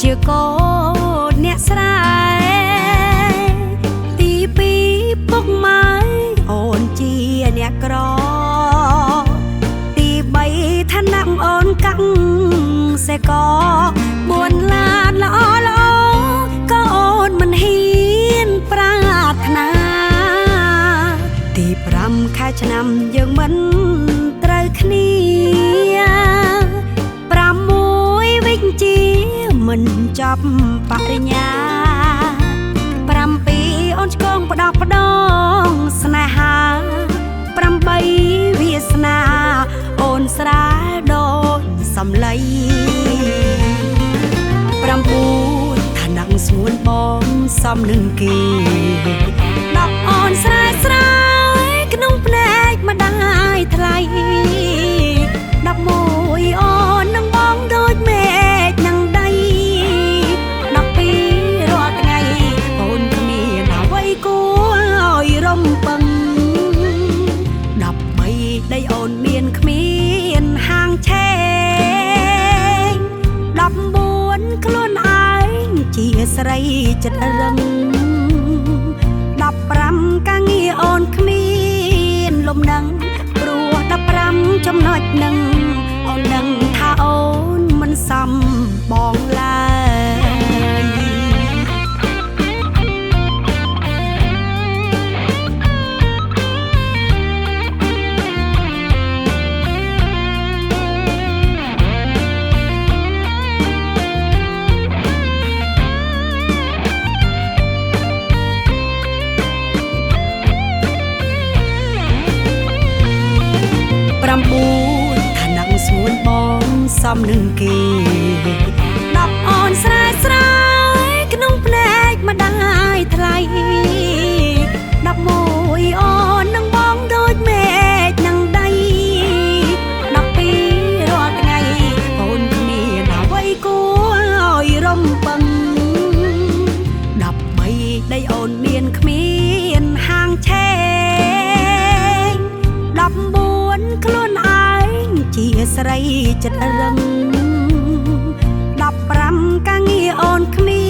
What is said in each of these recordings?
ជាកូនអ្នកស្រែទីពីរពុកម៉ែអូនជាអ្នកក្រទីបីឋានៈអូនកាំងសេកបួនឡានល្អល្អក៏អូនមិនហ៊ានប្រាថ្នាទី5ខែឆ្នាំយើងមិនត្រូវគ្នា6វិជ្ជាមិនចប់បរិញ្ញា7អូនឆ្កងផ្ដោះផ្ដងស្នេហា8វាសនាអូនស្រាលដូចសំឡី9ឋានៈស្ងួនបងសំនឹងគេ10អូនស្រែស្រែក្នុងភ្នែកម្ដាយថ្លៃ11អូននឹងបងដូចមេឃនឹងដី12រាល់ថ្ងៃអូនគ្មានអ្វីគួរឲ្យរំពឹង13ដីអូនមានគ្មានហាងឆេង14ខ្លួនឯងជាស្រីចិត្តរឹង15ការងារអូនគ្មានលំនឹងព្រោះ15ចំណុចនឹងអូននឹងថាអូនមិនសមបងឡើយ9ឋានៈស្ងួនបងសំនឹងគេ10អូនស្រែស្រែក្នុងភ្នែកម្ដាយថ្លៃ11អូននឹងបងដូចមេឃនឹងដី12រាល់ថ្ងៃអូនគ្មានអ្វីគួរឲ្យរំពឹង13ដីអូនមានគ្មានហាងឆេង14ខ្លួនឯងជាស្រីចិត្តរឹង15ការងារអូនគ្មា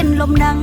នលំនឹង